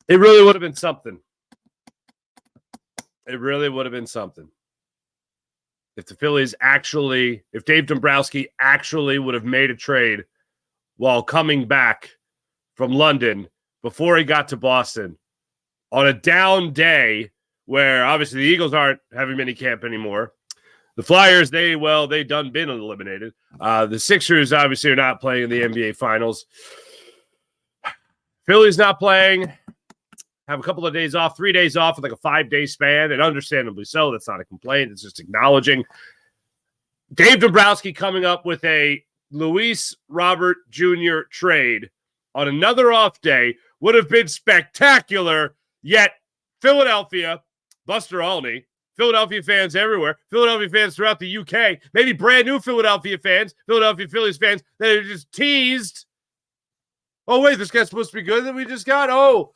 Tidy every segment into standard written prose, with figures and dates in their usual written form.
It really would have been something. It really would have been something. If the Phillies if Dave Dombrowski actually would have made a trade while coming back from London before he got to Boston on a down day where obviously the Eagles aren't having minicamp anymore. The Flyers, they done been eliminated. The Sixers obviously are not playing in the NBA Finals. Phillies not playing. Have a couple of days off, 3 days off with like a 5-day span, and understandably so. That's not a complaint. It's just acknowledging. Dave Dombrowski coming up with a Luis Robert Jr. trade on another off day would have been spectacular, yet Philadelphia, Buster Olney, Philadelphia fans everywhere, Philadelphia fans throughout the UK, maybe brand new Philadelphia fans, Philadelphia Phillies fans that are just teased. Oh, wait, this guy's supposed to be good that we just got? Oh,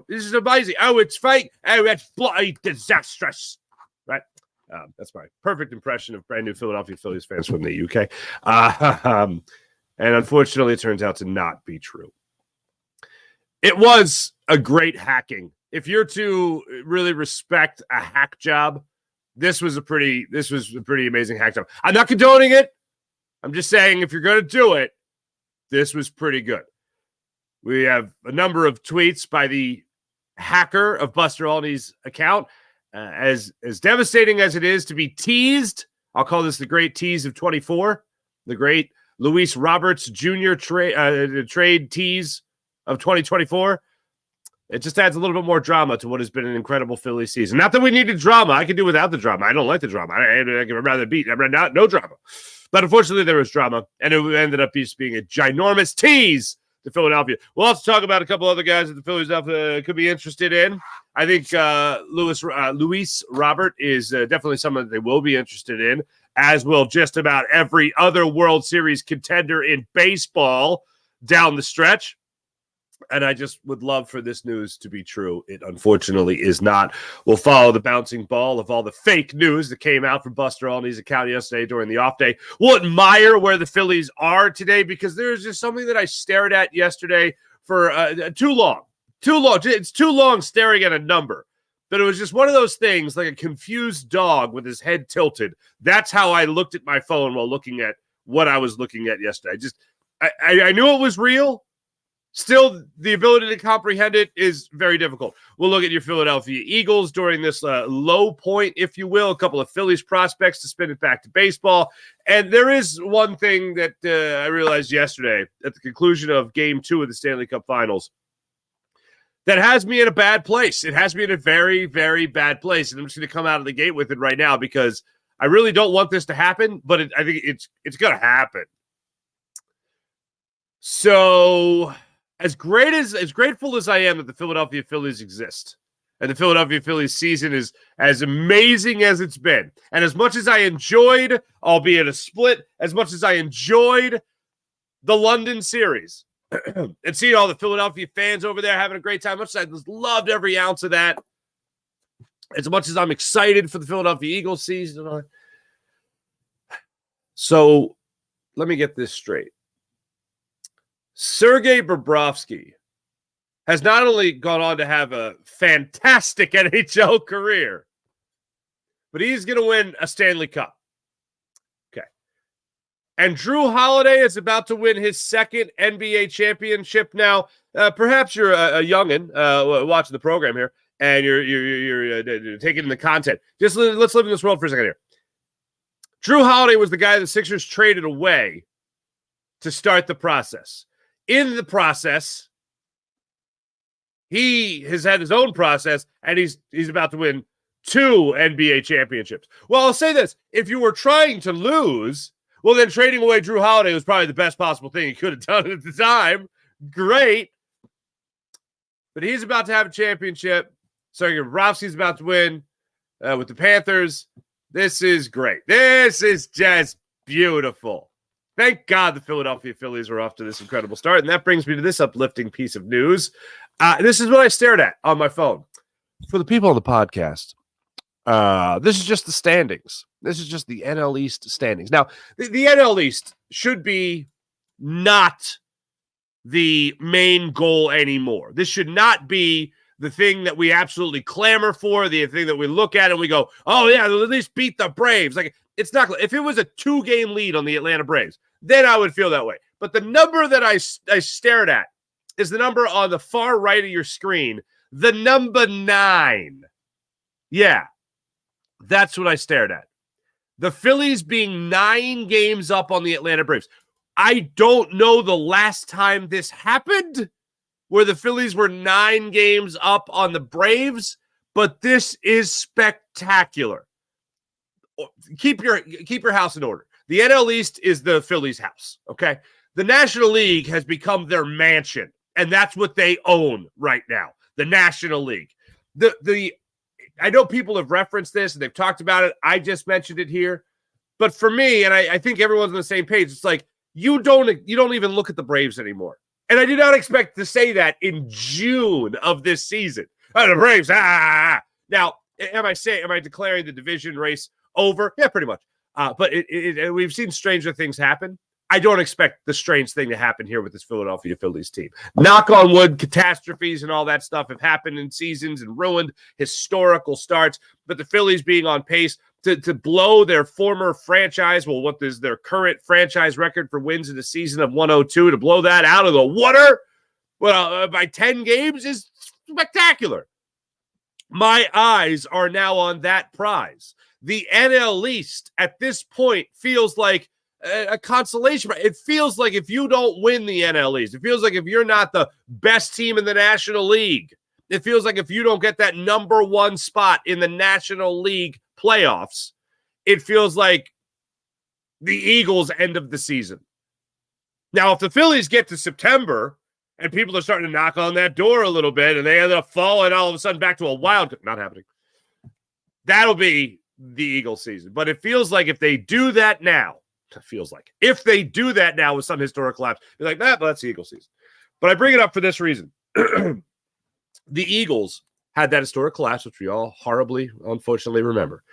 this is amazing. Oh, it's fake. Oh, that's bloody disastrous. Right? That's my perfect impression of brand new Philadelphia Phillies fans from the UK. And unfortunately, it turns out to not be true. It was a great hacking. If you're to really respect a hack job, this was a pretty amazing hack job. I'm not condoning it. I'm just saying if you're going to do it, this was pretty good. We have a number of tweets by the hacker of Buster Olney's account. As devastating as it is to be teased, I'll call this the great tease of 24, the great Luis Roberts Jr. trade tease of 2024. It just adds a little bit more drama to what has been an incredible Phillies season. Not that we needed drama. I can do without the drama. I don't like the drama. I'd rather no drama. But unfortunately, there was drama, and it ended up just being a ginormous tease to Philadelphia. We'll also talk about a couple other guys that the Phillies could be interested in. I think Luis Robert is definitely someone that they will be interested in, as will just about every other World Series contender in baseball down the stretch. And I just would love for this news to be true. It unfortunately is not. We'll follow the bouncing ball of all the fake news that came out from Buster Olney's account yesterday during the off day. We'll admire where the Phillies are today because there's just something that I stared at yesterday for too long. It's too long staring at a number. But it was just one of those things, like a confused dog with his head tilted. That's how I looked at my phone while looking at what I was looking at yesterday. I knew it was real. Still, the ability to comprehend it is very difficult. We'll look at your Philadelphia Eagles during this low point, if you will, a couple of Phillies prospects to spin it back to baseball. And there is one thing that I realized yesterday at the conclusion of Game 2 of the Stanley Cup Finals that has me in a bad place. It has me in a very, very bad place. And I'm just going to come out of the gate with it right now because I really don't want this to happen, but I think it's going to happen. So as grateful as I am that the Philadelphia Phillies exist and the Philadelphia Phillies season is as amazing as it's been, and as much as I enjoyed, albeit a split, as much as I enjoyed the London series and seeing all the Philadelphia fans over there having a great time, much as I just loved every ounce of that, as much as I'm excited for the Philadelphia Eagles season. So let me get this straight. Sergei Bobrovsky has not only gone on to have a fantastic NHL career, but he's going to win a Stanley Cup. Okay. And Drew Holiday is about to win his second NBA championship now. Perhaps you're a youngin' watching the program here, and you're taking in the content. Just let's live in this world for a second here. Drew Holiday was the guy the Sixers traded away to start the process. In the process, he has had his own process, and he's about to win 2 NBA championships. Well, I'll say this. If you were trying to lose, well, then trading away Drew Holiday was probably the best possible thing he could have done at the time. Great. But he's about to have a championship. Sergei Bobrovsky's about to win with the Panthers. This is great. This is just beautiful. Thank God the Philadelphia Phillies are off to this incredible start. And that brings me to this uplifting piece of news. This is what I stared at on my phone. For the people on the podcast, this is just the standings. This is just the NL East standings. Now, the NL East should be not the main goal anymore. This should not be the thing that we absolutely clamor for, the thing that we look at and we go, oh, yeah, they'll at least beat the Braves. Like, it's not. If it was a 2-game lead on the Atlanta Braves, then I would feel that way. But the number that I stared at is the number on the far right of your screen, the number 9. Yeah, that's what I stared at. The Phillies being 9 games up on the Atlanta Braves. I don't know the last time this happened where the Phillies were 9 games up on the Braves, but this is spectacular. Keep your house in order. The NL East is the Phillies' house, okay? The National League has become their mansion, and that's what they own right now, the National League. I know people have referenced this, and they've talked about it. I just mentioned it here. But for me, and I think everyone's on the same page, it's like you don't even look at the Braves anymore. And I did not expect to say that in June of this season. Oh, the Braves, Now, am I declaring the division race over? Yeah, pretty much. But we've seen stranger things happen. I don't expect the strange thing to happen here with this Philadelphia Phillies team. Knock on wood, catastrophes and all that stuff have happened in seasons and ruined historical starts. But the Phillies being on pace to blow their former franchise, well, what is their current franchise record for wins in the season of 102, to blow that out of the water by 10 games is spectacular. My eyes are now on that prize. The NL East at this point feels like a consolation. It feels like if you don't win the NL East, it feels like if you're not the best team in the National League, it feels like if you don't get that number 1 spot in the National League playoffs, it feels like the Eagles' end of the season. Now, if the Phillies get to September and people are starting to knock on that door a little bit and they end up falling all of a sudden back to a wild, not happening, that'll be the Eagles' season. But it feels like if they do that now, if they do that now with some historic collapse, you're like, but that's the Eagles season. But I bring it up for this reason. The Eagles had that historic collapse, which we all horribly, unfortunately, remember.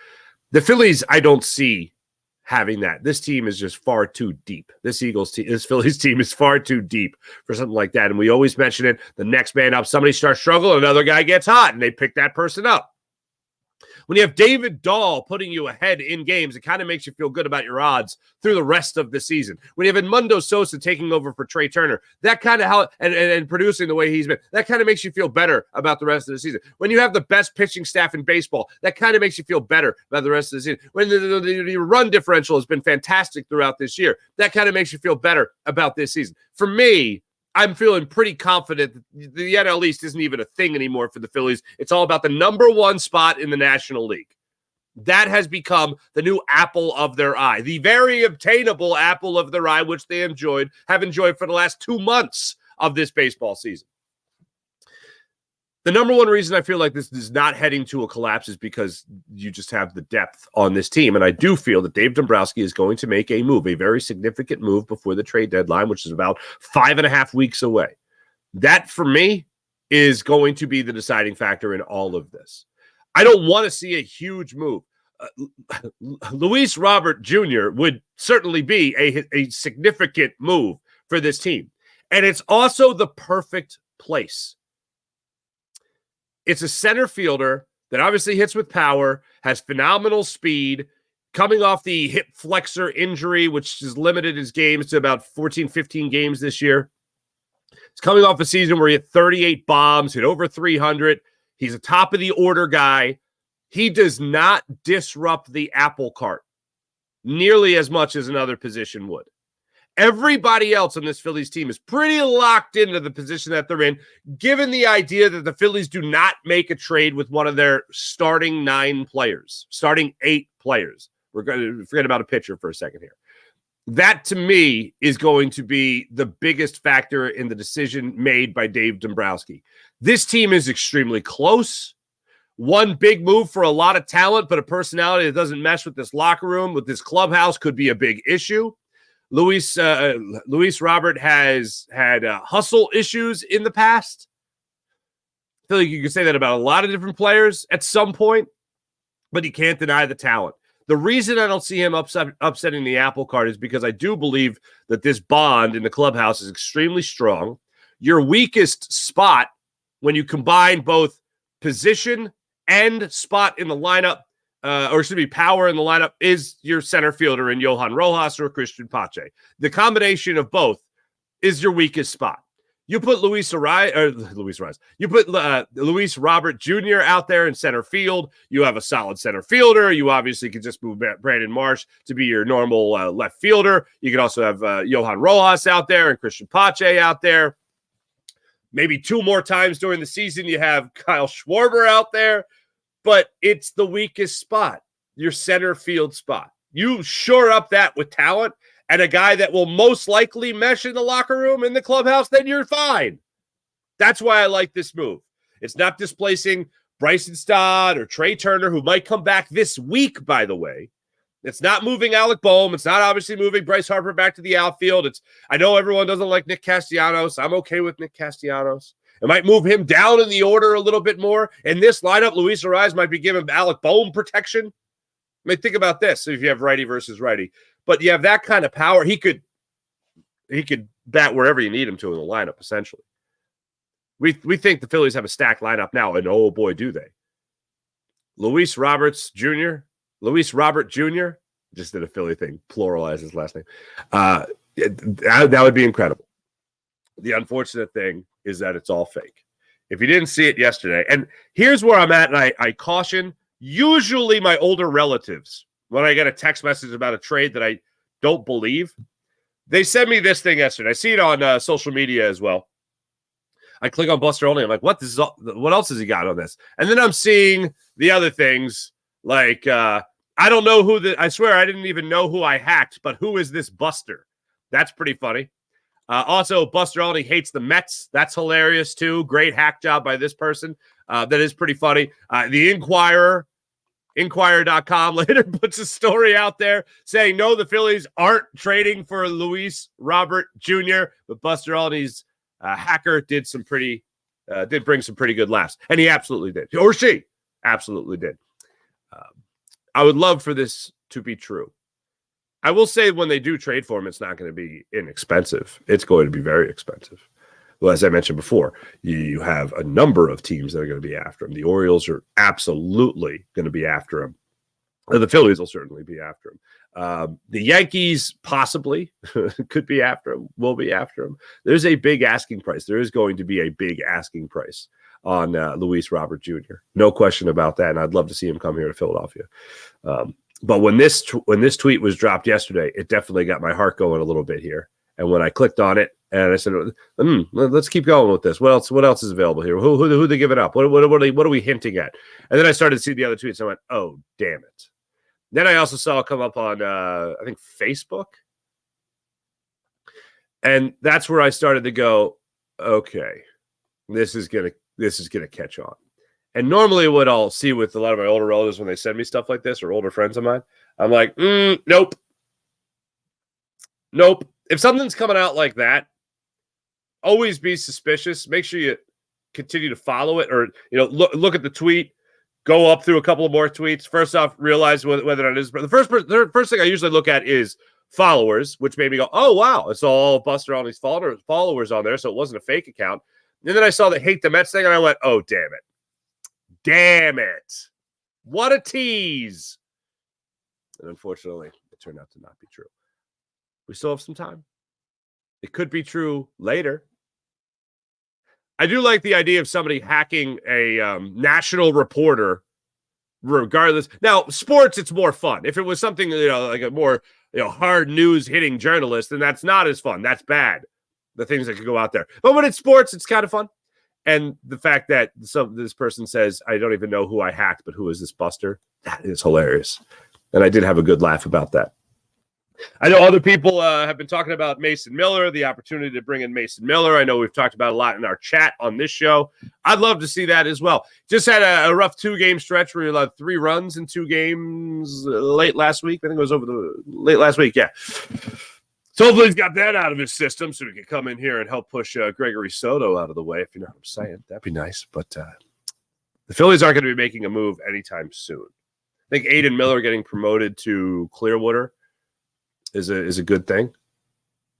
The Phillies, I don't see having that. This team is just far too deep. This Phillies team is far too deep for something like that. And we always mention it. The next man up, somebody starts struggling, another guy gets hot, and they pick that person up. When you have David Dahl putting you ahead in games, it kind of makes you feel good about your odds through the rest of the season. When you have Edmundo Sosa taking over for Trey Turner, that kind of and producing the way he's been, that kind of makes you feel better about the rest of the season. When you have the best pitching staff in baseball, that kind of makes you feel better about the rest of the season. When the run differential has been fantastic throughout this year, that kind of makes you feel better about this season. For me, I'm feeling pretty confident that the NL East isn't even a thing anymore for the Phillies. It's all about the number 1 spot in the National League. That has become the new apple of their eye, the very obtainable apple of their eye, which they have enjoyed for the last 2 months of this baseball season. The number 1 reason I feel like this is not heading to a collapse is because you just have the depth on this team. And I do feel that Dave Dombrowski is going to make a move, a very significant move before the trade deadline, which is about 5.5 weeks away. That, for me, is going to be the deciding factor in all of this. I don't want to see a huge move. Luis Robert Jr. would certainly be a significant move for this team. And it's also the perfect place. It's a center fielder that obviously hits with power, has phenomenal speed, coming off the hip flexor injury, which has limited his games to about 14, 15 games this year. He's coming off a season where he hit 38 bombs, hit over 300. He's a top of the order guy. He does not disrupt the apple cart nearly as much as another position would. Everybody else on this Phillies team is pretty locked into the position that they're in, given the idea that the Phillies do not make a trade with one of their starting 9 players, starting 8 players. We're going to forget about a pitcher for a second here. That, to me, is going to be the biggest factor in the decision made by Dave Dombrowski. This team is extremely close. One big move for a lot of talent, but a personality that doesn't mesh with this locker room, with this clubhouse, could be a big issue. Luis Robert has had hustle issues in the past. I feel like you can say that about a lot of different players at some point, but you can't deny the talent. The reason I don't see him upsetting the apple cart is because I do believe that this bond in the clubhouse is extremely strong. Your weakest spot when you combine both position and spot in the lineup, or should be power in the lineup, is your center fielder in Johan Rojas or Christian Pache. The combination of both is your weakest spot. You put Luis Robert Jr. out there in center field. You have a solid center fielder. You obviously could just move Brandon Marsh to be your normal left fielder. You could also have Johan Rojas out there and Christian Pache out there. Maybe 2 more times during the season, you have Kyle Schwarber out there. But it's the weakest spot, your center field spot. You shore up that with talent and a guy that will most likely mesh in the locker room, in the clubhouse, then you're fine. That's why I like this move. It's not displacing Bryson Stott or Trey Turner, who might come back this week, by the way. It's not moving Alec Boehm. It's not obviously moving Bryce Harper back to the outfield. I know everyone doesn't like Nick Castellanos. I'm okay with Nick Castellanos. It might move him down in the order a little bit more. In this lineup, Luis Ariz might be giving Alec Boehm protection. I mean, think about this. If you have righty versus righty, but you have that kind of power, he could bat wherever you need him to in the lineup, essentially. We think the Phillies have a stacked lineup now, and oh boy, do they. Luis Robert Jr., just did a Philly thing, pluralize his last name. That would be incredible. The unfortunate thing is that it's all fake. If you didn't see it yesterday, and here's where I'm at, and I caution usually my older relatives when I get a text message about a trade that I don't believe. They sent me this thing yesterday. I see it on social media as well. I click on Buster Olney. I'm like, what else has he got on this? And then I'm seeing the other things like, I don't know I swear I didn't even know who I hacked, but who is this Buster? That's pretty funny. Also, Buster Olney hates the Mets. That's hilarious, too. Great hack job by this person. That is pretty funny. The Inquirer.com later puts a story out there saying, no, the Phillies aren't trading for Luis Robert Jr., but Buster Olney's hacker did bring some pretty good laughs. And he absolutely did. Or she absolutely did. I would love for this to be true. I will say when they do trade for him, it's not going to be inexpensive. It's going to be very expensive. Well, as I mentioned before, you have a number of teams that are going to be after him. The Orioles are absolutely going to be after him. The Phillies will certainly be after him. The Yankees possibly could be after him, will be after him. There's a big asking price. There is going to be a big asking price on Luis Robert Jr. No question about that, and I'd love to see him come here to Philadelphia. But when this tweet was dropped yesterday, it definitely got my heart going a little bit here. And when I clicked on it, and I said, let's keep going with this. What else is available here? Who they give it up? What are we hinting at? And then I started to see the other tweets. And I went, oh, damn it. Then I also saw it come up on, I think, Facebook. And that's where I started to go, okay, this is gonna catch on. And normally what I'll see with a lot of my older relatives when they send me stuff like this, or older friends of mine, I'm like, nope. If something's coming out like that, always be suspicious. Make sure you continue to follow it, or look at the tweet, go up through a couple of more tweets. First off, realize whether or not it is. The first thing I usually look at is followers, which made me go, oh, wow, it's all Buster Olney's followers on there, so it wasn't a fake account. And then I saw the hate the Mets thing, and I went, oh, damn it. Damn it. What a tease. And unfortunately, it turned out to not be true. We still have some time. It could be true later. I do like the idea of somebody hacking a national reporter regardless. Now, sports, it's more fun. If it was something, like a more hard news hitting journalist, then that's not as fun. That's bad. The things that could go out there. But when it's sports, it's kind of fun. And the fact that this person says, I don't even know who I hacked, but who is this Buster? That is hilarious. And I did have a good laugh about that. I know other people have been talking about Mason Miller, the opportunity to bring in Mason Miller. I know we've talked about a lot in our chat on this show. I'd love to see that as well. Just had a rough 2-game stretch where he allowed 3 runs in 2 games late last week. I think it was late last week, yeah. So hopefully he's got that out of his system so he can come in here and help push Gregory Soto out of the way, if you know what I'm saying. That'd be nice. But the Phillies aren't going to be making a move anytime soon. I think Aiden Miller getting promoted to Clearwater is a good thing.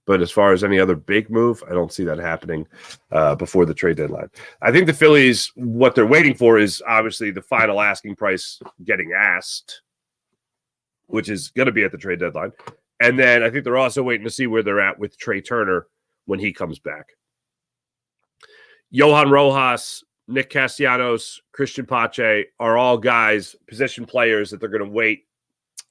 But as far as any other big move, I don't see that happening before the trade deadline. I think the Phillies, what they're waiting for is obviously the final asking price getting asked, which is going to be at the trade deadline. And then I think they're also waiting to see where they're at with Trey Turner when he comes back. Johan Rojas, Nick Castellanos, Christian Pache are all guys, position players that they're going to wait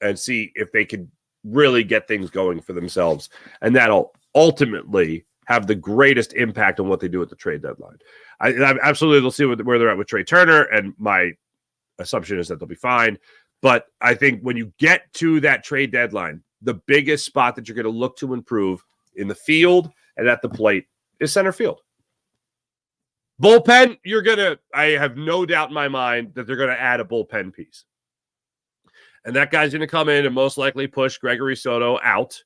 and see if they can really get things going for themselves. And that'll ultimately have the greatest impact on what they do at the trade deadline. I absolutely will see where they're at with Trey Turner, and my assumption is that they'll be fine. But I think when you get to that trade deadline, the biggest spot that you're going to look to improve in the field and at the plate is center field. Bullpen, I have no doubt in my mind that they're going to add a bullpen piece. And that guy's going to come in and most likely push Gregory Soto out.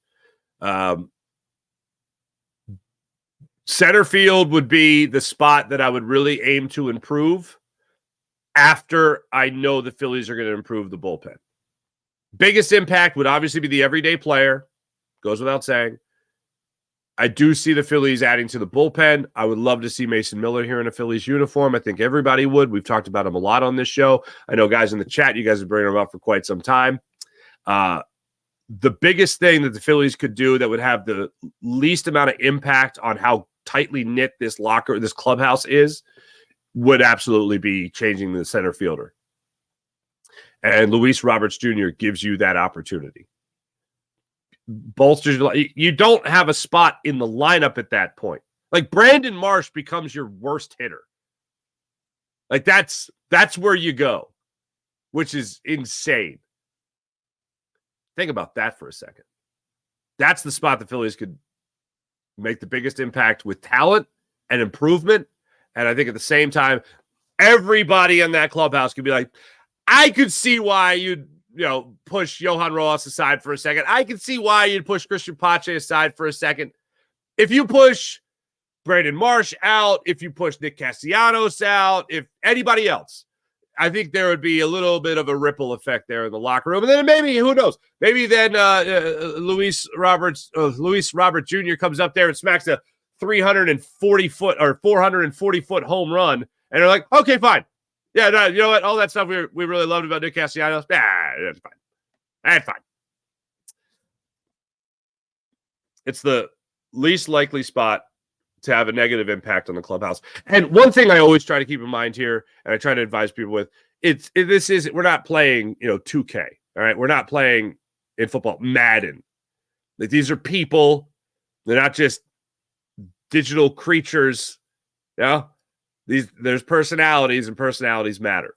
Center field would be the spot that I would really aim to improve after I know the Phillies are going to improve the bullpen. Biggest impact would obviously be the everyday player. Goes without saying. I do see the Phillies adding to the bullpen. I would love to see Mason Miller here in a Phillies uniform. I think everybody would. We've talked about him a lot on this show. I know guys in the chat, you guys have been bringing him up for quite some time. The biggest thing that the Phillies could do that would have the least amount of impact on how tightly knit this clubhouse is, would absolutely be changing the center fielder. And Luis Roberts Jr. gives you that opportunity. Bolsters, you don't have a spot in the lineup at that point. Like Brandon Marsh becomes your worst hitter. Like that's where you go, which is insane. Think about that for a second. That's the spot the Phillies could make the biggest impact with talent and improvement. And I think at the same time, everybody in that clubhouse could be like, I could see why you'd push Johan Rojas aside for a second. I can see why you'd push Christian Pache aside for a second. If you push Brandon Marsh out, if you push Nick Castellanos out, if anybody else, I think there would be a little bit of a ripple effect there in the locker room. And then maybe, who knows, maybe then Luis Robert Jr. comes up there and smacks a 340-foot or 440-foot home run. And they're like, okay, fine. Yeah, no, you know what? All that stuff we really loved about Nick Castellanos, that's fine. That's fine. It's the least likely spot to have a negative impact on the clubhouse. And one thing I always try to keep in mind here, and I try to advise people with, we're not playing, 2K. All right, we're not playing in football Madden. Like, these are people. They're not just digital creatures. There's personalities, and personalities matter.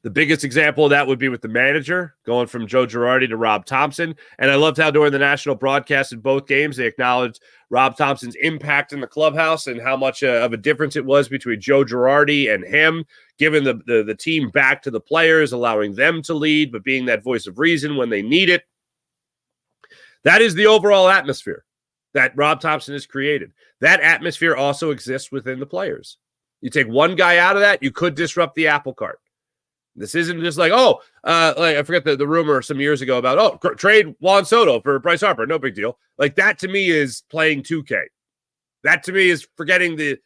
The biggest example of that would be with the manager, going from Joe Girardi to Rob Thompson. And I loved how during the national broadcast in both games, they acknowledged Rob Thompson's impact in the clubhouse and how much of a difference it was between Joe Girardi and him, giving the team back to the players, allowing them to lead, but being that voice of reason when they need it. That is the overall atmosphere that Rob Thompson has created. That atmosphere also exists within the players. You take one guy out of that, you could disrupt the apple cart. This isn't just like, I forget the rumor some years ago about, trade Juan Soto for Bryce Harper. No big deal. Like, that to me is playing 2K. That to me is forgetting the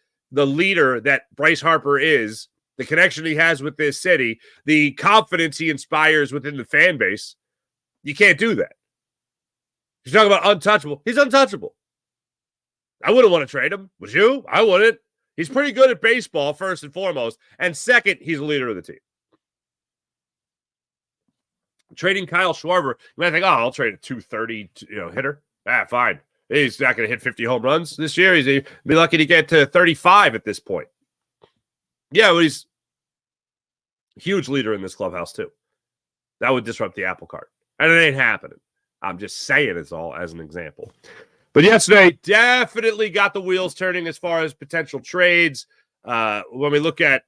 leader that Bryce Harper is, the connection he has with this city, the confidence he inspires within the fan base. You can't do that. You're talking about untouchable. He's untouchable. I wouldn't want to trade him. Would you? I wouldn't. He's pretty good at baseball, first and foremost. And second, he's the leader of the team. Trading Kyle Schwarber, you might think, I'll trade a 230 hitter. Fine. He's not going to hit 50 home runs this year. He'd be lucky to get to 35 at this point. Yeah, but he's a huge leader in this clubhouse too. That would disrupt the apple cart. And it ain't happening. I'm just saying it's all as an example. But yesterday definitely got the wheels turning as far as potential trades. When we look at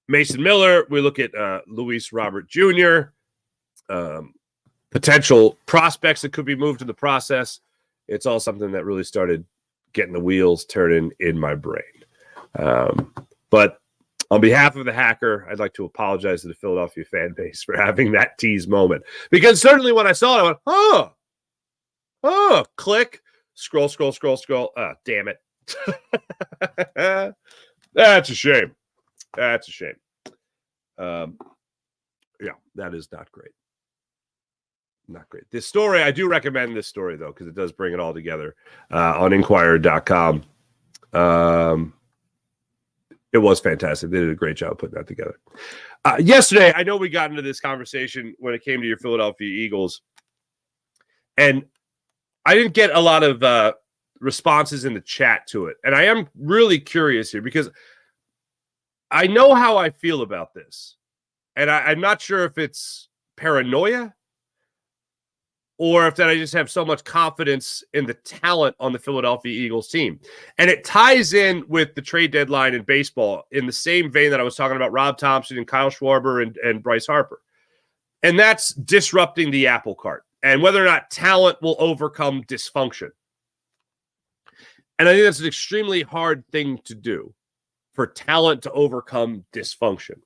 Mason Miller, we look at Luis Robert Jr., potential prospects that could be moved to the process. It's all something that really started getting the wheels turning in my brain. But on behalf of the Hacker, I'd like to apologize to the Philadelphia fan base for having that tease moment. Because certainly when I saw it, I went, Oh, click. Scroll. Ah, damn it. That's a shame. That's a shame. Yeah, that is not great. Not great. This story, I do recommend this story, though, because it does bring it all together on Inquirer.com. It was fantastic. They did a great job putting that together. Yesterday, I know we got into this conversation when it came to your Philadelphia Eagles, and I didn't get a lot of responses in the chat to it. And I am really curious here because I know how I feel about this. And I'm not sure if it's paranoia or if that I just have so much confidence in the talent on the Philadelphia Eagles team. And it ties in with the trade deadline in baseball in the same vein that I was talking about Rob Thompson and Kyle Schwarber and Bryce Harper. And that's disrupting the apple cart and whether or not talent will overcome dysfunction. And I think that's an extremely hard thing to do for talent to overcome dysfunction.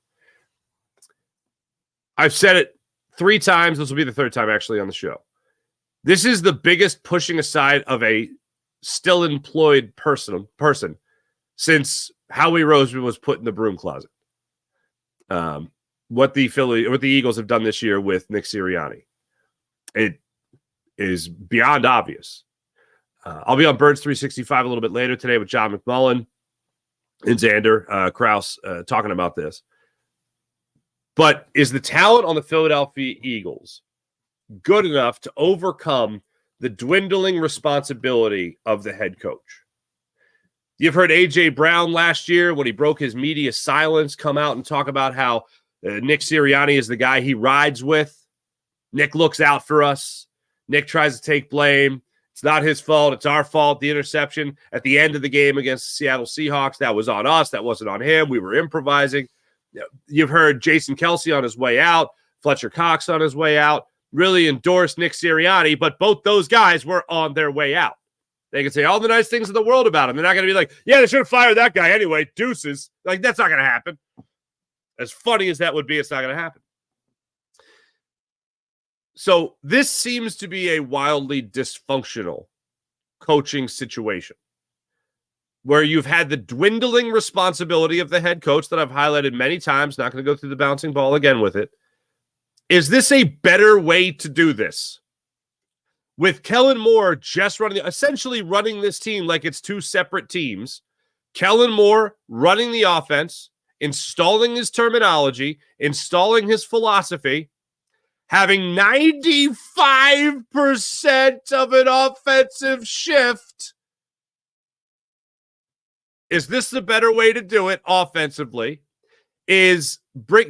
I've said it 3 times. This will be the 3rd time actually on the show. This is the biggest pushing aside of a still employed person since Howie Roseman was put in the broom closet. What the Eagles have done this year with Nick Sirianni, it is beyond obvious. I'll be on Birds 365 a little bit later today with John McMullen and Xander Kraus talking about this. But is the talent on the Philadelphia Eagles good enough to overcome the dwindling responsibility of the head coach? You've heard A.J. Brown last year when he broke his media silence come out and talk about how Nick Sirianni is the guy he rides with. Nick looks out for us. Nick tries to take blame. It's not his fault. It's our fault. The interception at the end of the game against the Seattle Seahawks, that was on us. That wasn't on him. We were improvising. You've heard Jason Kelce on his way out, Fletcher Cox on his way out, really endorsed Nick Sirianni, but both those guys were on their way out. They can say all the nice things in the world about him. They're not going to be like, yeah, they should have fired that guy anyway. Deuces. Like, that's not going to happen. As funny as that would be, it's not going to happen. So this seems to be a wildly dysfunctional coaching situation where you've had the dwindling responsibility of the head coach that I've highlighted many times, not going to go through the bouncing ball again with it. Is this a better way to do this? With Kellen Moore just essentially running this team like it's 2 separate teams, Kellen Moore running the offense, installing his terminology, installing his philosophy, having 95% of an offensive shift. Is this the better way to do it offensively? Is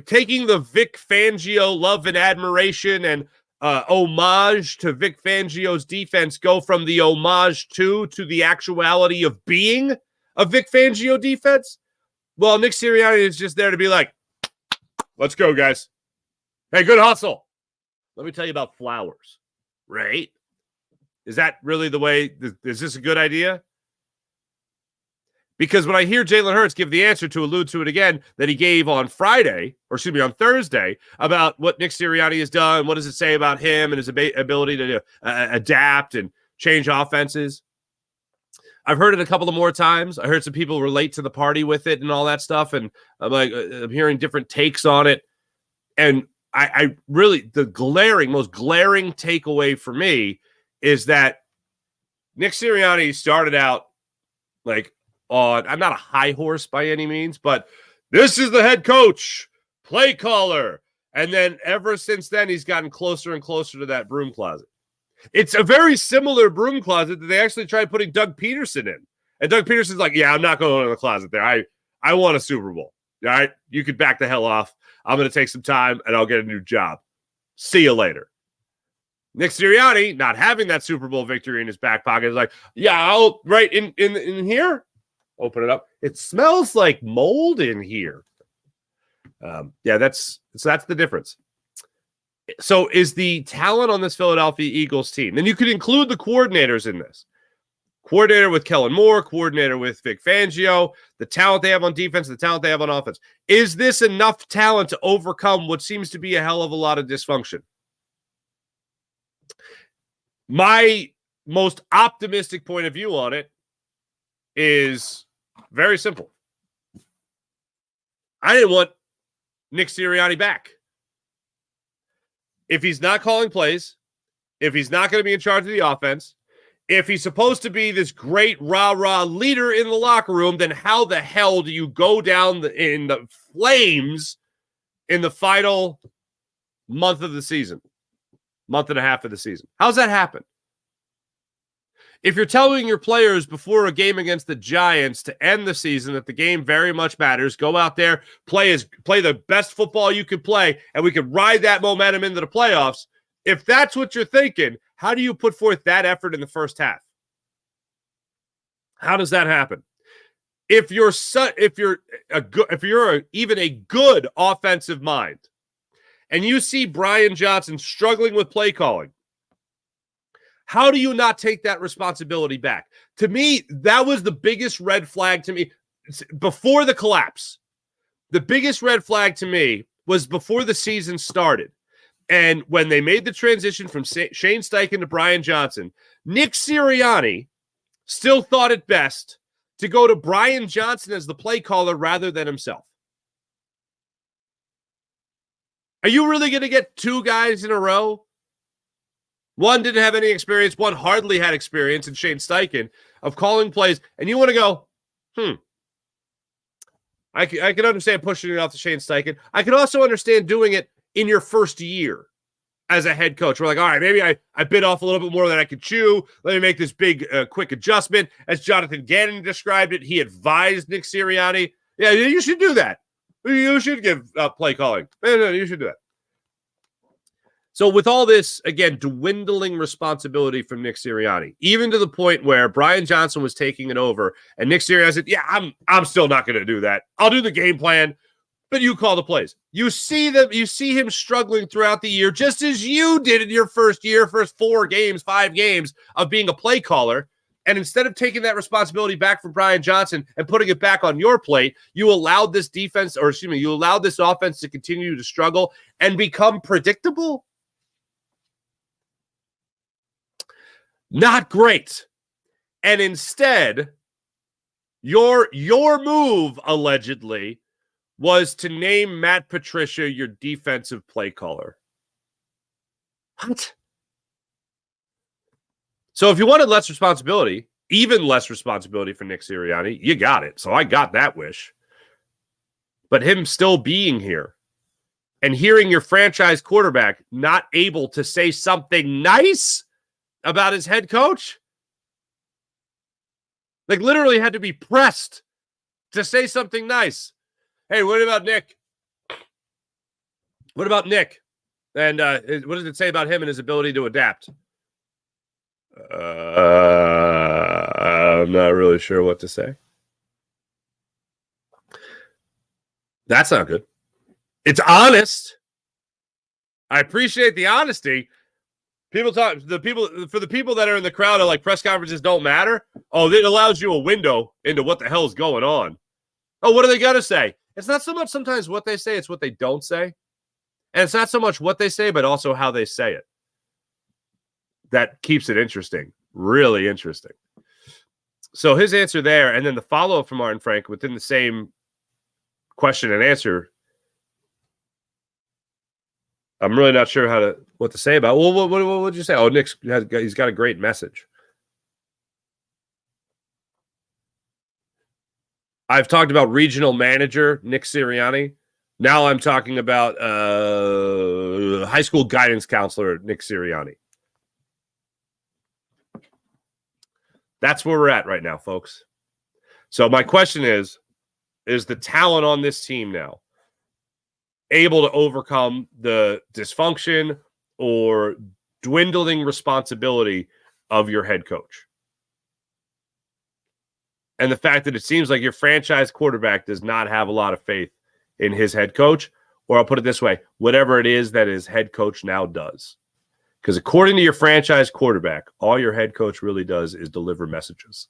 taking the Vic Fangio love and admiration and homage to Vic Fangio's defense go from the homage to the actuality of being a Vic Fangio defense? Well, Nick Sirianni is just there to be like, let's go, guys. Hey, good hustle. Let me tell you about Flowers, right? Is that really the way? Is this a good idea? Because when I hear Jalen Hurts give the answer, to allude to it again, that he gave on Thursday, about what Nick Sirianni has done, what does it say about him and his ability to adapt and change offenses? I've heard it a couple of more times. I heard some people relate to the party with it and all that stuff, and I'm hearing different takes on it. And I really, the most glaring takeaway for me is that Nick Sirianni started out like, I'm not a high horse by any means, but this is the head coach, play caller. And then ever since then, he's gotten closer and closer to that broom closet. It's a very similar broom closet that they actually tried putting Doug Peterson in. And Doug Peterson's like, yeah, I'm not going in the closet there. I want a Super Bowl. All right, you could back the hell off. I'm going to take some time and I'll get a new job. See you later. Nick Sirianni, not having that Super Bowl victory in his back pocket, is like, yeah, I'll right in here. Open it up. It smells like mold in here. That's the difference. So is the talent on this Philadelphia Eagles team, then you could include the coordinators in this. Coordinator with Kellen Moore, coordinator with Vic Fangio, the talent they have on defense, the talent they have on offense. Is this enough talent to overcome what seems to be a hell of a lot of dysfunction? My most optimistic point of view on it is very simple. I didn't want Nick Sirianni back. If he's not calling plays, if he's not going to be in charge of the offense, if he's supposed to be this great rah-rah leader in the locker room, then how the hell do you go down in the flames in the final month of the season, month and a half of the season? How's that happen? If you're telling your players before a game against the Giants to end the season that the game very much matters, go out there, play the best football you could play, and we could ride that momentum into the playoffs. If that's what you're thinking, how do you put forth that effort in the first half? How does that happen? If you're even a good offensive mind, and you see Brian Johnson struggling with play calling, how do you not take that responsibility back? To me, that was the biggest red flag to me before the collapse. The biggest red flag to me was before the season started. And when they made the transition from Shane Steichen to Brian Johnson, Nick Sirianni still thought it best to go to Brian Johnson as the play caller rather than himself. Are you really going to get two guys in a row? One didn't have any experience. One hardly had experience in Shane Steichen of calling plays. And you want to go, I can understand pushing it off to Shane Steichen. I can also understand doing it in your first year as a head coach. We're like, all right, maybe I bit off a little bit more than I could chew. Let me make this big, quick adjustment. As Jonathan Gannon described it, he advised Nick Sirianni, yeah, you should do that. You should give play calling. No, you should do that. So with all this, again, dwindling responsibility from Nick Sirianni, even to the point where Brian Johnson was taking it over, and Nick Sirianni said, yeah, I'm still not going to do that. I'll do the game plan, but you call the plays. You see him struggling throughout the year, just as you did in your first 5 games of being a play caller. And instead of taking that responsibility back from Brian Johnson and putting it back on your plate, you allowed this you allowed this offense to continue to struggle and become predictable. Not great. And instead, your move, allegedly, was to name Matt Patricia your defensive play caller. What? So if you wanted less responsibility, even less responsibility for Nick Sirianni, you got it. So I got that wish. But him still being here and hearing your franchise quarterback not able to say something nice about his head coach, like literally had to be pressed to say something nice. Hey, what about Nick? What about Nick? And what does it say about him and his ability to adapt? I'm not really sure what to say. That's not good. It's honest. I appreciate the honesty. For the people that are in the crowd are like, press conferences don't matter. Oh, it allows you a window into what the hell's going on. Oh, what are they going to say? It's not so much sometimes what they say, it's what they don't say. And it's not so much what they say, but also how they say it. That keeps it interesting. Really interesting. So his answer there, and then the follow-up from Martin Frank within the same question and answer, I'm really not sure what to say about it. Well, what would you say? Oh, he's got a great message. I've talked about regional manager Nick Sirianni. Now I'm talking about high school guidance counselor Nick Sirianni. That's where we're at right now, folks. So my question is the talent on this team now able to overcome the dysfunction or dwindling responsibility of your head coach? And the fact that it seems like your franchise quarterback does not have a lot of faith in his head coach, or I'll put it this way, whatever it is that his head coach now does. Because according to your franchise quarterback, all your head coach really does is deliver messages.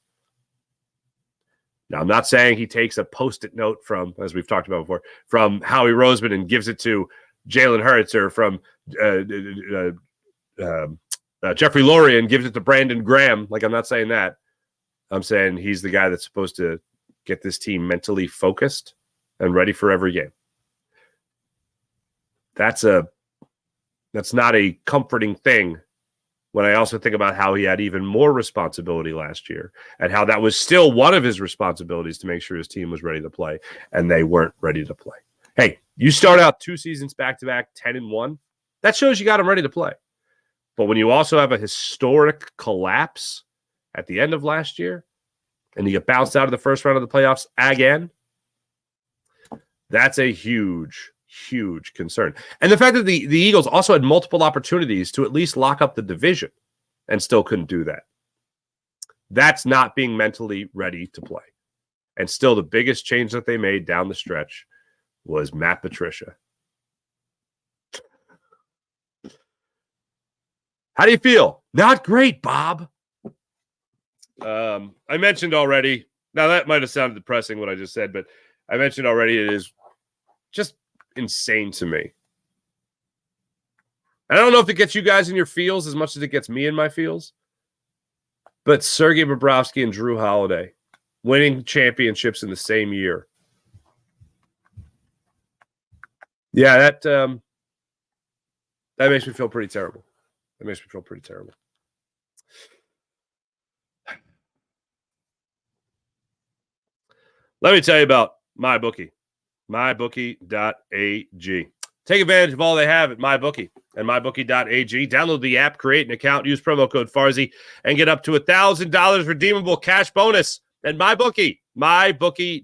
Now, I'm not saying he takes a Post-it note from, as we've talked about before, from Howie Roseman and gives it to Jalen Hurts, or from Jeffrey Loria gives it to Brandon Graham. Like, I'm not saying that. I'm saying he's the guy that's supposed to get this team mentally focused and ready for every game. That's not a comforting thing when I also think about how he had even more responsibility last year and how that was still one of his responsibilities to make sure his team was ready to play, and they weren't ready to play. Hey, you start out 2 seasons back-to-back, 10-1. That shows you got them ready to play. But when you also have a historic collapse at the end of last year and you get bounced out of the first round of the playoffs again, that's a huge, huge concern. And the fact that the Eagles also had multiple opportunities to at least lock up the division and still couldn't do that. That's not being mentally ready to play. And still the biggest change that they made down the stretch was Matt Patricia. How do you feel? Not great, Bob. I mentioned already, now that might have sounded depressing what I just said, but I mentioned already it is just insane to me. I don't know if it gets you guys in your feels as much as it gets me in my feels, but Sergei Bobrovsky and Drew Holiday winning championships in the same year. Yeah, that makes me feel pretty terrible. That makes me feel pretty terrible. Let me tell you about MyBookie. MyBookie.ag. Take advantage of all they have at MyBookie and MyBookie.ag. Download the app, create an account, use promo code Farzy, and get up to $1,000 redeemable cash bonus at MyBookie. MyBookie.ag.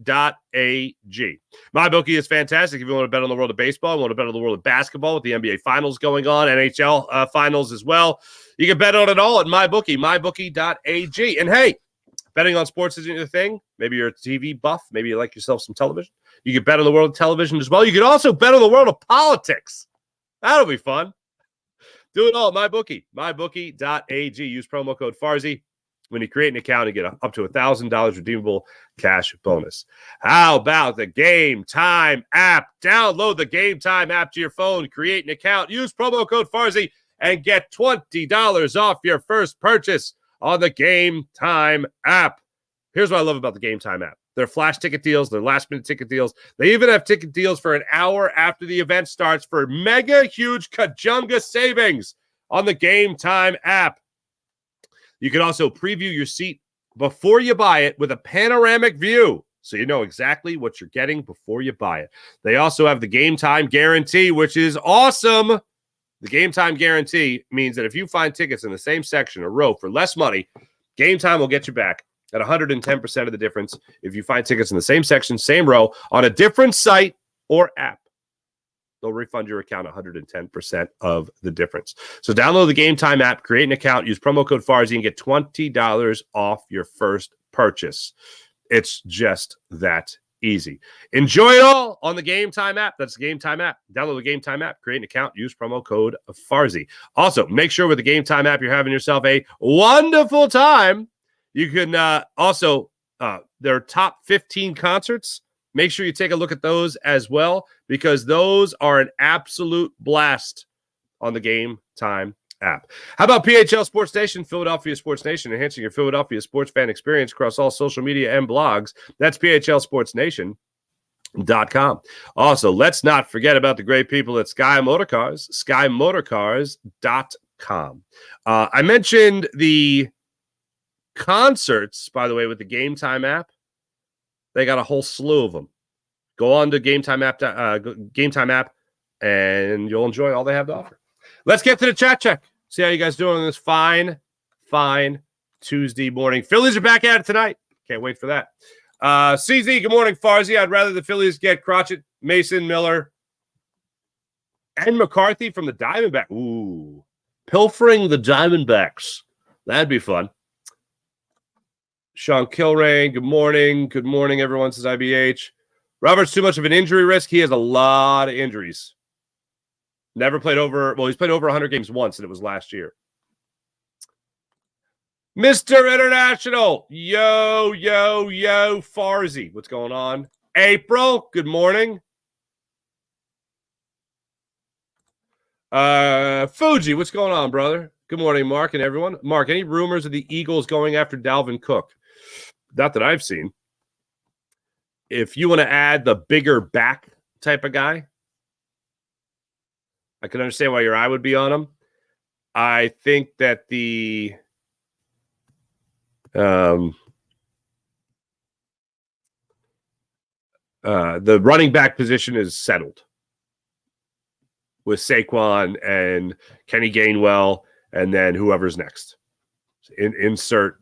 MyBookie is fantastic if you want to bet on the world of baseball, want to bet on the world of basketball with the NBA Finals going on, NHL Finals as well. You can bet on it all at MyBookie. MyBookie.ag. And hey, betting on sports isn't your thing. Maybe you're a TV buff. Maybe you like yourself some television. You can bet on the world of television as well. You can also bet on the world of politics. That'll be fun. Do it all at MyBookie. MyBookie.ag. Use promo code Farzy. When you create an account, you get up to $1,000 redeemable cash bonus. How about the Game Time app? Download the Game Time app to your phone, create an account, use promo code Farzy, and get $20 off your first purchase on the Game Time app. Here's what I love about the Game Time app. They're flash ticket deals. They're last-minute ticket deals. They even have ticket deals for an hour after the event starts for mega huge Kajunga savings on the Game Time app. You can also preview your seat before you buy it with a panoramic view, so you know exactly what you're getting before you buy it. They also have the Game Time Guarantee, which is awesome. The Game Time Guarantee means that if you find tickets in the same section or row for less money, Game Time will get you back at 110% of the difference if you find tickets in the same section, same row, on a different site or app. They'll refund your account 110% of the difference. So download the Game Time app, create an account, use promo code Farzy, and get $20 off your first purchase. It's just that easy. Enjoy it all on the Game Time app. That's the Game Time app. Download the Game Time app, create an account, use promo code Farzy. Also, make sure with the Game Time app, you're having yourself a wonderful time. You can also, their top 15 concerts, make sure you take a look at those as well, because those are an absolute blast on the Game Time app. How about PHL Sports Nation, Philadelphia Sports Nation, enhancing your Philadelphia sports fan experience across all social media and blogs? That's PHLSportsNation.com. Also, let's not forget about the great people at Sky Motorcars, SkyMotorcars.com. I mentioned the concerts, by the way, with the Game Time app. They got a whole slew of them. Go on to Game Time app, and you'll enjoy all they have to offer. Let's get to the chat check. See how you guys doing on this fine Tuesday morning. Phillies are back at it tonight. Can't wait for that. CZ, good morning, Farzy. I'd rather the Phillies get Crotchet, Mason, Miller, and McCarthy from the Diamondbacks. Ooh, pilfering the Diamondbacks. That'd be fun. Sean Kilrain, good morning. Good morning, everyone, says IBH. Robert's too much of an injury risk. He has a lot of injuries. Never played over, well, he's played over 100 games once, and it was last year. Mr. International, yo, Farzy. What's going on? April, good morning. Fuji, what's going on, brother? Good morning, Mark and everyone. Mark, any rumors of the Eagles going after Dalvin Cook? Not that I've seen. If you want to add the bigger back type of guy, I can understand why your eye would be on him. I think that the running back position is settled with Saquon and Kenny Gainwell, and then whoever's next. Insert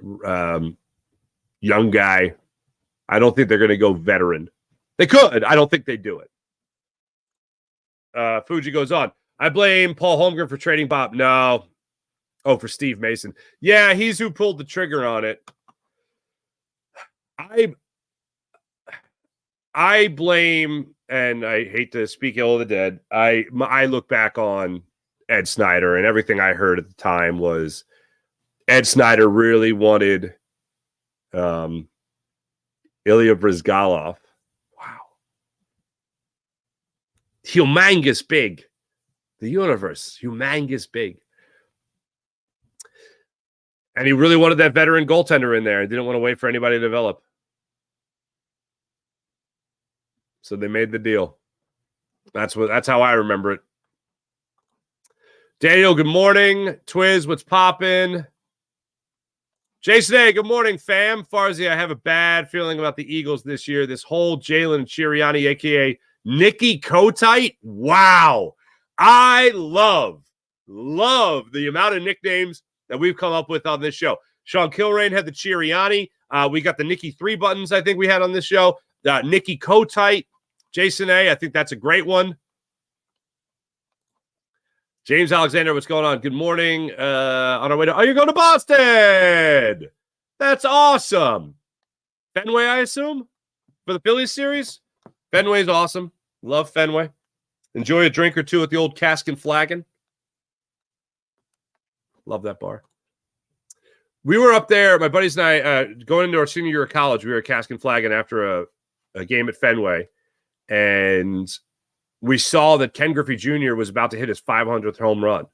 young guy. I don't think they're going to go veteran. They could. I don't think they do it. Fuji goes on. I blame Paul Holmgren for trading Bob. No. Oh, for Steve Mason. Yeah, he's who pulled the trigger on it. I blame, and I hate to speak ill of the dead, I look back on Ed Snyder, and everything I heard at the time was Ed Snyder really wanted Ilya Brizgalov. Wow. Humongous big. The universe, humongous big. And he really wanted that veteran goaltender in there and didn't want to wait for anybody to develop. So they made the deal. That's how I remember it. Daniel, good morning. Twiz, what's poppin'? Jason A, good morning, fam. Farzy, I have a bad feeling about the Eagles this year. This whole Jalen Chiriani, a.k.a. Nicky Kotite. Wow. I love the amount of nicknames that we've come up with on this show. Sean Kilrain had the Chiriani. We got the Nicky 3 buttons I think we had on this show. Nicky Kotite. Jason A, I think that's a great one. James Alexander, what's going on? Good morning. On our way to, you're going to Boston. That's awesome. Fenway, I assume, for the Phillies series. Fenway's awesome. Love Fenway. Enjoy a drink or two at the old Cask and Flagon. Love that bar. We were up there, my buddies and I, going into our senior year of college. We were at Cask and Flagon after a game at Fenway. And we saw that Ken Griffey Jr. was about to hit his 500th home run.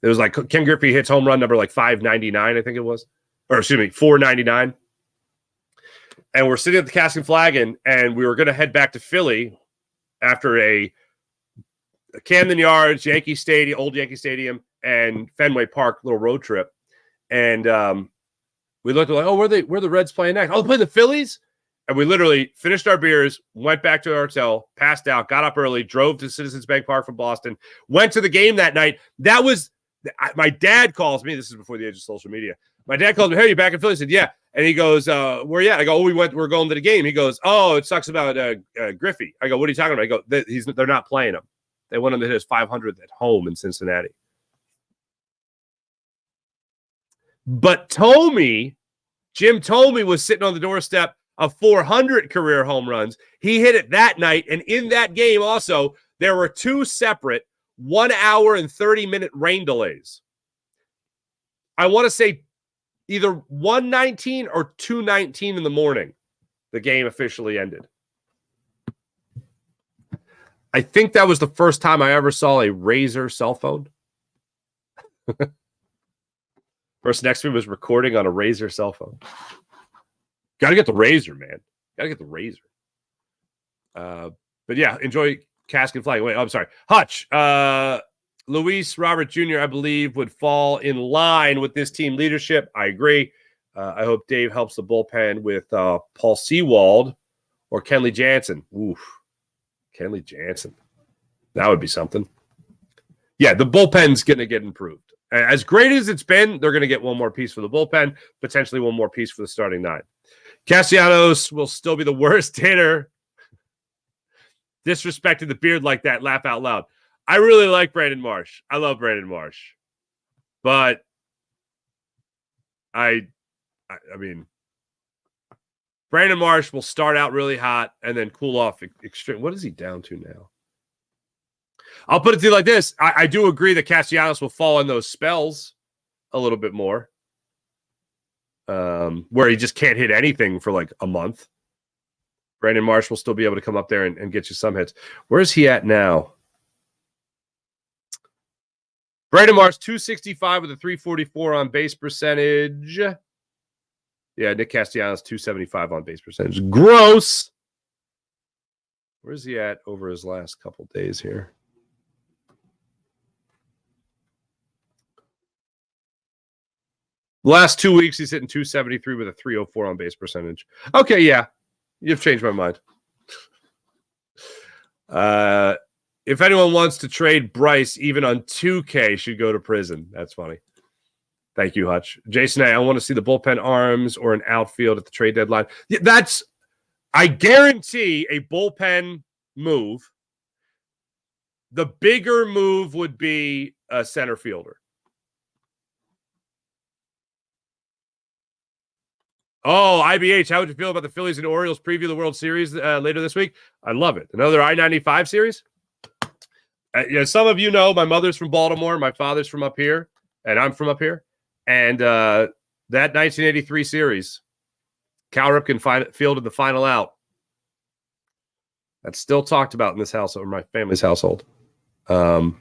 It was like Ken Griffey hits home run number like 599, I think it was. Or excuse me, 499. And we're sitting at the Cask and Flagon, and we were going to head back to Philly after a Camden Yards, Yankee Stadium, old Yankee Stadium, and Fenway Park little road trip. And we looked like, where are the Reds playing next? Oh, they're playing the Phillies? And we literally finished our beers, went back to our hotel, passed out, got up early, drove to Citizens Bank Park from Boston, went to the game that night. That was my dad calls me. This is before the age of social media. My dad calls me, hey, you back in Philly? I said, yeah. And he goes, where you at? I go, we're going to the game. He goes, oh, it sucks about Griffey. I go, what are you talking about? I go, they're not playing him. They went on to hit his 500th at home in Cincinnati. But Jim Thome was sitting on the doorstep of 400 career home runs. He hit it that night. And in that game also, there were 2 separate 1 hour and 30-minute rain delays. I want to say either 1:19 or 2:19 in the morning, the game officially ended. I think that was the first time I ever saw a Razor cell phone. Person next to me was recording on a Razor cell phone. Got to get the Razor, man. Got to get the Razor. But yeah, enjoy Cask and Flag. Wait, I'm sorry. Hutch. Luis Robert Jr., I believe, would fall in line with this team leadership. I agree. I hope Dave helps the bullpen with Paul Sewald or Kenley Jansen. Oof. Kenley Jansen. That would be something. Yeah, the bullpen's going to get improved. As great as it's been, they're going to get one more piece for the bullpen, potentially one more piece for the starting 9. Castellanos will still be the worst hitter. Disrespected the beard like that. Laugh out loud. I really like Brandon Marsh. I love Brandon Marsh. But I mean, Brandon Marsh will start out really hot and then cool off extreme. What is he down to now? I'll put it to you like this. I do agree that Castellanos will fall in those spells a little bit more. Where he just can't hit anything for like a month. Brandon Marsh will still be able to come up there and get you some hits. Where's he at now? Brandon Marsh, 265 with a 344 on base percentage. Yeah, Nick Castellanos, 275 on base percentage. Gross. Where's he at over his last couple days here? Last 2 weeks, he's hitting 273 with a 304 on base percentage. Okay, yeah. You've changed my mind. If anyone wants to trade Bryce, even on 2K, should go to prison. That's funny. Thank you, Hutch. Jason, I want to see the bullpen arms or an outfield at the trade deadline. Yeah, I guarantee a bullpen move. The bigger move would be a center fielder. Oh, IBH, how would you feel about the Phillies and Orioles preview the World Series later this week? I love it. Another I-95 series? Some of you know my mother's from Baltimore, my father's from up here, and I'm from up here. And that 1983 series, Cal Ripken fielded the final out. That's still talked about in this house, or my family's household. The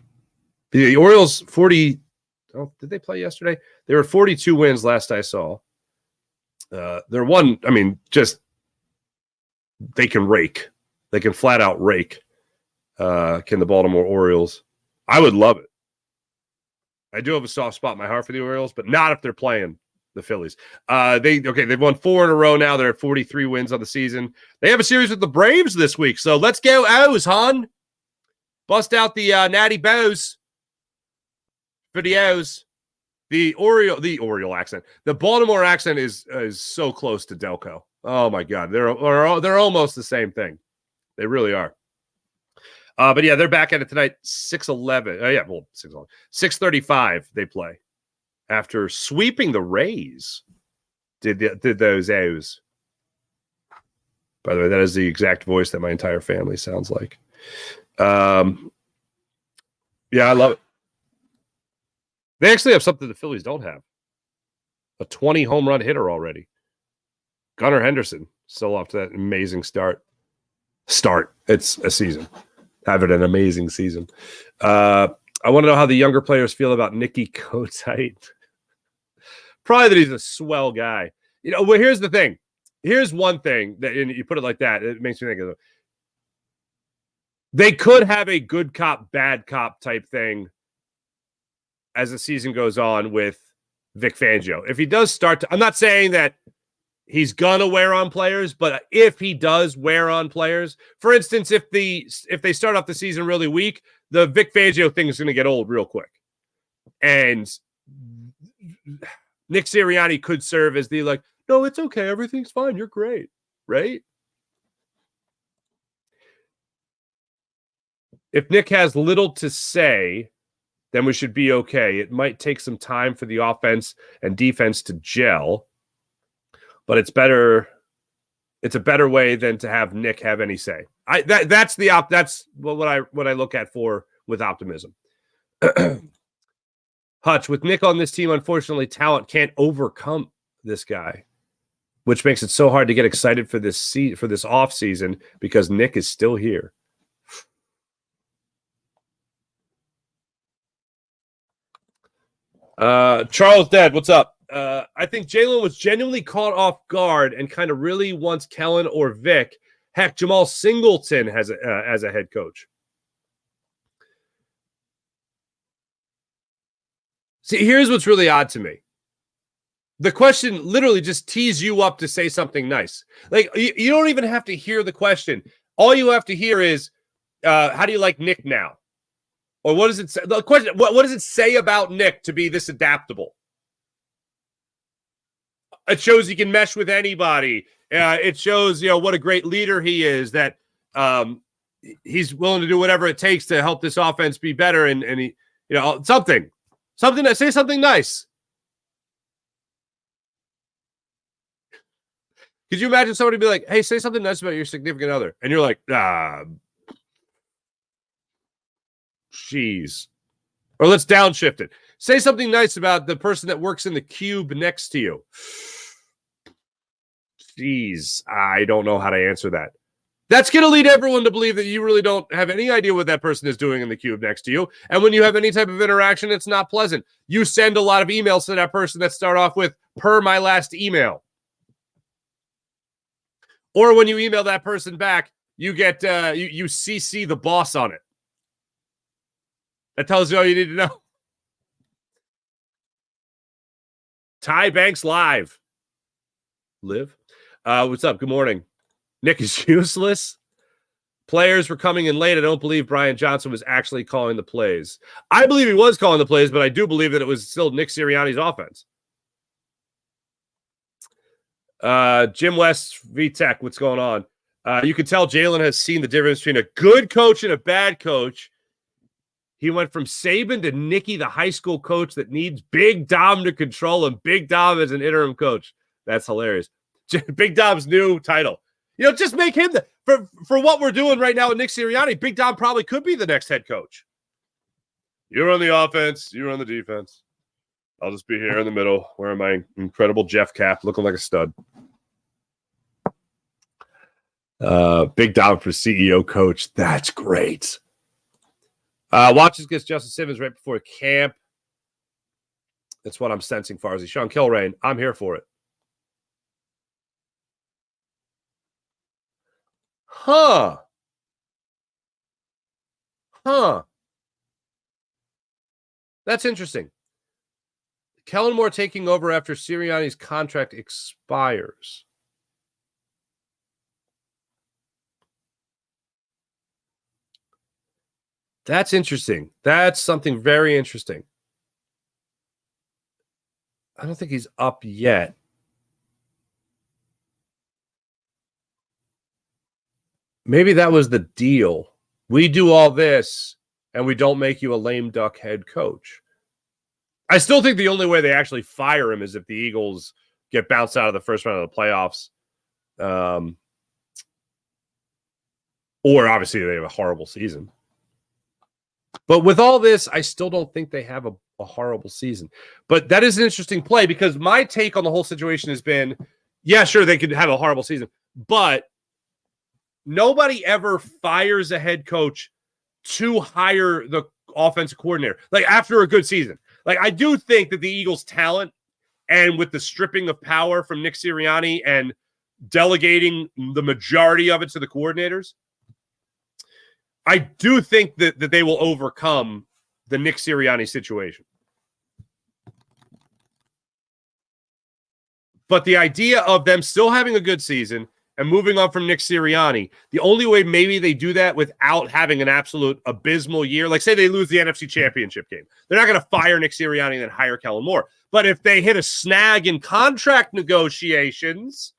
Orioles, 40. Oh, did they play yesterday? They were 42 wins last I saw. They're one. I mean, just they can rake. They can flat out rake. Can the Baltimore Orioles? I would love it. I do have a soft spot in my heart for the Orioles, but not if they're playing the Phillies. They've won 4 in a row now. They're at 43 wins on the season. They have a series with the Braves this week, so let's go O's, hon. Bust out the Natty Bows for the O's. The Oriole accent. The Baltimore accent is so close to Delco. Oh my God, they're almost the same thing. They really are. But yeah, they're back at it tonight. 6:11. 6:11. 6:35. They play after sweeping the Rays. Did those O's? By the way, that is the exact voice that my entire family sounds like. Yeah, I love it. They actually have something the Phillies don't have. A 20 home run hitter already. Gunnar Henderson still off to that amazing start. It's a season. Having an amazing season. I want to know how the younger players feel about Nicky Kotite. Probably that he's a swell guy. Well, here's the thing. Here's one thing that, and you put it like that, it makes me think of it. They could have a good cop, bad cop type thing as the season goes on with Vic Fangio. If he does start to, I'm not saying that he's gonna wear on players, but if he does wear on players, for instance, if they start off the season really weak, the Vic Fangio thing is going to get old real quick, and Nick Sirianni could serve as the no, it's okay, everything's fine, you're great, right? If Nick has little to say, then we should be okay. It might take some time for the offense and defense to gel, but it's better. It's a better way than to have Nick have any say. That's what I look at with optimism. Hutch, with Nick on this team, unfortunately, talent can't overcome this guy, which makes it so hard to get excited for this off season because Nick is still here. Charles Dead, what's up? I think Jalen was genuinely caught off guard and kind of really wants Kellen or Vic. Heck, Jamal Singleton as a head coach. See, here's what's really odd to me. The question literally just tees you up to say something nice. You don't even have to hear the question. All you have to hear is, how do you like Nick now? Or what does it say? The question, what does it say about Nick to be this adaptable? It shows he can mesh with anybody. It shows, what a great leader he is, that he's willing to do whatever it takes to help this offense be better. And he, something that say something nice. Could you imagine somebody be like, hey, say something nice about your significant other? And you're like, jeez. Or let's downshift it. Say something nice about the person that works in the cube next to you. Jeez, I don't know how to answer that. That's going to lead everyone to believe that you really don't have any idea what that person is doing in the cube next to you. And when you have any type of interaction, it's not pleasant. You send a lot of emails to that person that start off with, per my last email. Or when you email that person back, you get, you CC the boss on it. That tells you all you need to know. Ty Banks live. Live? What's up? Good morning. Nick is useless. Players were coming in late. I don't believe Brian Johnson was actually calling the plays. I believe he was calling the plays, but I do believe that it was still Nick Sirianni's offense. Jim West, VTech, what's going on? You can tell Jalen has seen the difference between a good coach and a bad coach. He went from Saban to Nicky, the high school coach that needs Big Dom to control him. Big Dom as an interim coach. That's hilarious. Big Dom's new title. You know, just make him for what we're doing right now with Nick Sirianni. Big Dom probably could be the next head coach. You run the offense, you run the defense. I'll just be here in the middle wearing my incredible Jeff cap, looking like a stud. Big Dom for CEO coach. That's great. Watches against Justin Simmons right before camp. That's what I'm sensing, Farzi. Sean Kilrain, I'm here for it. Huh. That's interesting. Kellen Moore taking over after Sirianni's contract expires. That's interesting. That's something very interesting. I don't think he's up yet. Maybe that was the deal. We do all this, and we don't make you a lame duck head coach. I still think the only way they actually fire him is if the Eagles get bounced out of the first round of the playoffs. Or obviously they have a horrible season. But with all this, I still don't think they have a horrible season. But that is an interesting play because my take on the whole situation has been, yeah, sure, they could have a horrible season, but nobody ever fires a head coach to hire the offensive coordinator, like after a good season. Like, I do think that the Eagles' talent and with the stripping of power from Nick Sirianni and delegating the majority of it to the coordinators, I do think that they will overcome the Nick Sirianni situation. But the idea of them still having a good season and moving on from Nick Sirianni, the only way maybe they do that without having an absolute abysmal year, like say they lose the NFC Championship game, they're not going to fire Nick Sirianni and then hire Kellen Moore. But if they hit a snag in contract negotiations,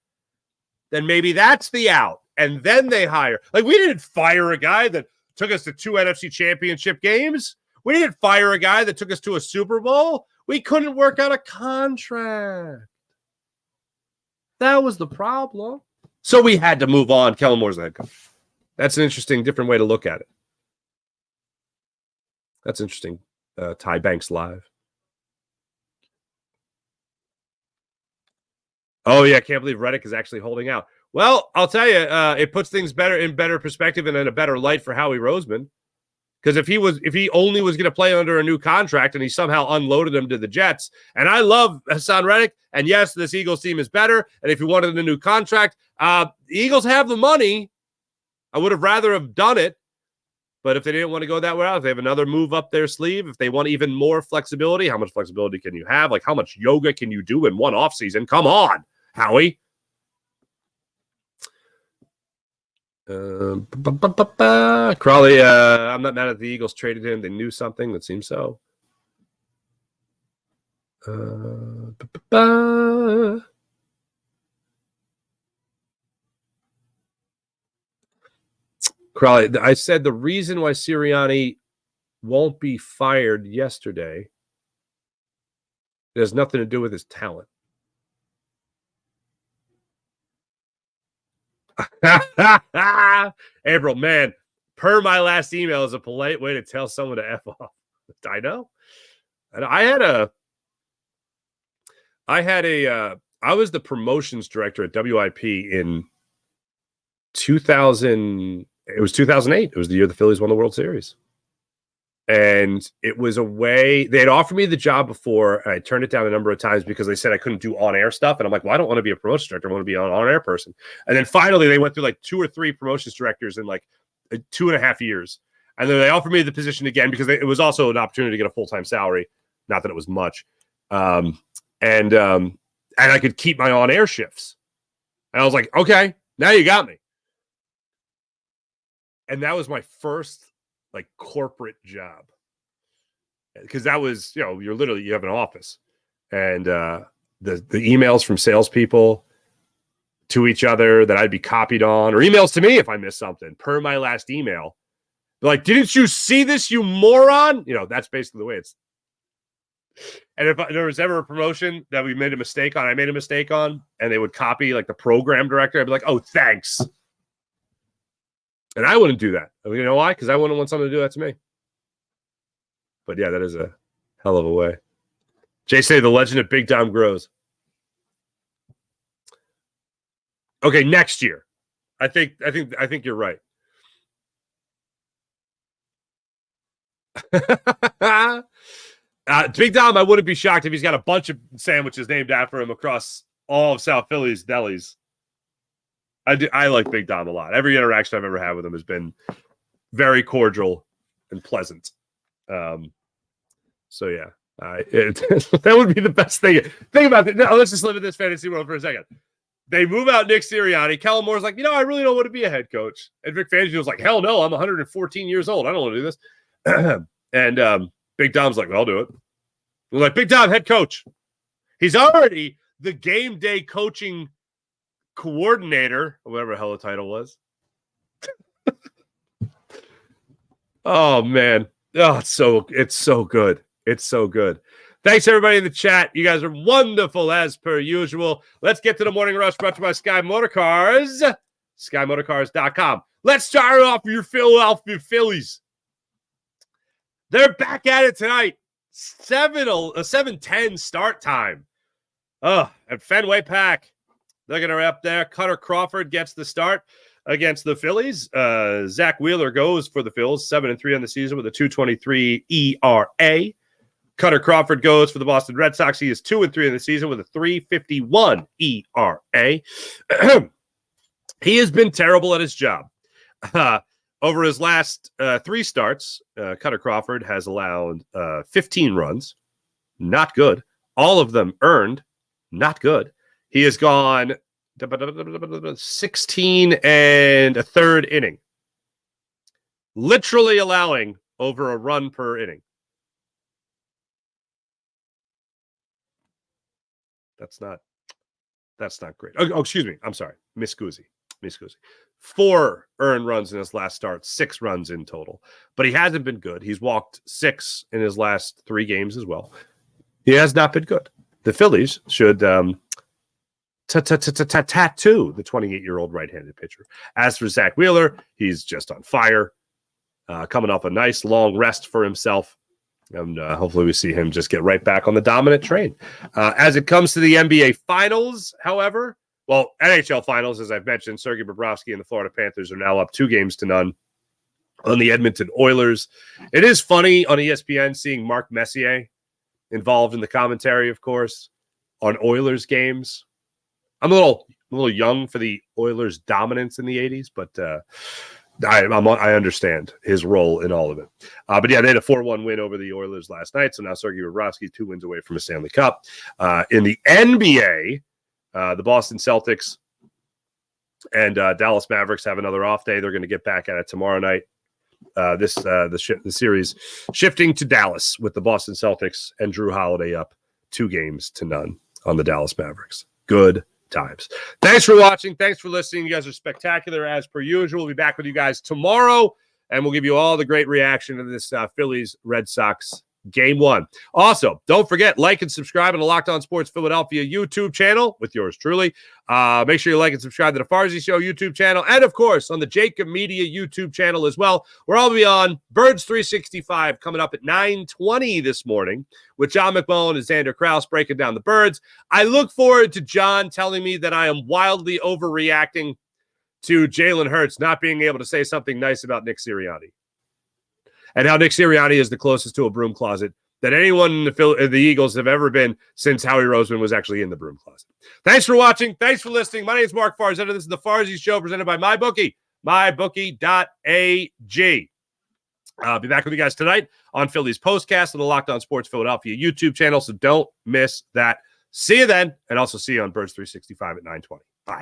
then maybe that's the out. And then they hire. Like, we didn't fire a guy that took us to 2 NFC Championship games. We didn't fire a guy that took us to a Super Bowl. We couldn't work out a contract. That was the problem. So we had to move on. Kellen Moore's the head coach. That's an interesting, different way to look at it. That's interesting. Ty Banks live. Oh, yeah, I can't believe Reddick is actually holding out. Well, I'll tell you, it puts things in better perspective and in a better light for Howie Roseman. Because if he only was going to play under a new contract and he somehow unloaded him to the Jets, and I love Hassan Reddick, and yes, this Eagles team is better, and if he wanted a new contract, the Eagles have the money. I would have rather have done it, but if they didn't want to go that route, if they have another move up their sleeve, if they want even more flexibility, how much flexibility can you have? Like, how much yoga can you do in one offseason? Come on, Howie. Crawley, I'm not mad at the Eagles traded him. They knew something. That seems so. Crawley, I said the reason why Sirianni won't be fired yesterday, it has nothing to do with his talent. April, man, per my last email is a polite way to tell someone to F off. I know. And I was the promotions director at WIP in 2000. It was 2008. It was the year the Phillies won the World Series. And it was a way they had offered me the job before. And I turned it down a number of times because they said I couldn't do on-air stuff. And I'm like, well, I don't want to be a promotions director. I want to be an on-air person. And then finally they went through like 2 or 3 promotions directors in like 2.5 years. And then they offered me the position again because it was also an opportunity to get a full-time salary. Not that it was much. And I could keep my on-air shifts. And I was like, okay, now you got me. And that was my first like corporate job, because that was, you have an office, and the emails from salespeople to each other that I'd be copied on, or emails to me if I missed something per my last email. They're like, didn't you see this, you moron? That's basically the way it's. And if there was ever a promotion that we made a mistake on, and they would copy like the program director, I'd be like, oh, thanks. And I wouldn't do that. You know why? Because I wouldn't want someone to do that to me. But yeah, that is a hell of a way. Jay say the legend of Big Dom grows. Okay, next year. I think you're right. Big Dom, I wouldn't be shocked if he's got a bunch of sandwiches named after him across all of South Philly's delis. I like Big Dom a lot. Every interaction I've ever had with him has been very cordial and pleasant. So yeah, that would be the best thing. Think about it. Now, let's just live in this fantasy world for a second. They move out Nick Sirianni. Kellen Moore's like, I really don't want to be a head coach. And Vic Fangio's like, hell no, I'm 114 years old. I don't want to do this. And Big Dom's like, well, I'll do it. We're like, Big Dom, head coach. He's already the game day coaching coordinator, or whatever the hell the title was. Oh man. Oh, it's so good. It's so good. Thanks everybody in the chat. You guys are wonderful as per usual. Let's get to the morning rush brought to you by Sky Motorcars. SkyMotorcars.com. Let's start off with your Philadelphia Phillies. They're back at it tonight. 7:10 start time. At Fenway Park. They're going to up there. Cutter Crawford gets the start against the Phillies. Zach Wheeler goes for the Phils, 7-3 on the season with a 2.23 ERA. Cutter Crawford goes for the Boston Red Sox. He is 2-3 in the season with a 3.51 ERA. He has been terrible at his job. Over his last 3 starts, Cutter Crawford has allowed 15 runs. Not good. All of them earned. Not good. He has gone 16 and a third inning, literally allowing over a run per inning. That's not great. Oh, excuse me. I'm sorry. Miss Guzzi. 4 earned runs in his last start, 6 runs in total. But he hasn't been good. He's walked 6 in his last 3 games as well. He has not been good. The Phillies should tattoo the 28-year-old right-handed pitcher. As for Zach Wheeler, he's just on fire, coming off a nice long rest for himself. And hopefully we see him just get right back on the dominant train. As it comes to the NBA Finals, however, NHL Finals, as I've mentioned, Sergei Bobrovsky and the Florida Panthers are now up 2-0 on the Edmonton Oilers. It is funny on ESPN seeing Mark Messier involved in the commentary, of course, on Oilers games. I'm a little young for the Oilers' dominance in the 80s, but I understand his role in all of it. But yeah, they had a 4-1 win over the Oilers last night, so now Sergei Bobrovsky 2 wins away from a Stanley Cup. In the NBA, the Boston Celtics and Dallas Mavericks have another off day. They're going to get back at it tomorrow night. The series shifting to Dallas with the Boston Celtics and Drew Holiday up 2-0 on the Dallas Mavericks. Good times. Thanks for watching. Thanks for listening. You guys are spectacular as per usual. We'll be back with you guys tomorrow, and we'll give you all the great reaction to this Phillies Red Sox Game 1. Also, don't forget, like and subscribe on the Locked On Sports Philadelphia YouTube channel with yours truly. Make sure you like and subscribe to the Farzy Show YouTube channel, and of course on the Jacob Media YouTube channel as well. We're all be on Birds 365 coming up at 9:20 this morning with John McMullen and Xander Krause breaking down the Birds. I look forward to John telling me that I am wildly overreacting to Jalen Hurts not being able to say something nice about Nick Sirianni. And how Nick Sirianni is the closest to a broom closet that anyone in the Eagles have ever been since Howie Roseman was actually in the broom closet. Thanks for watching. Thanks for listening. My name is Mark Farzetta. This is the Farzi Show presented by MyBookie, mybookie.ag. I'll be back with you guys tonight on Phillies Postcast on the Locked On Sports Philadelphia YouTube channel, so don't miss that. See you then, and also see you on Birds 365 at 9:20. Bye.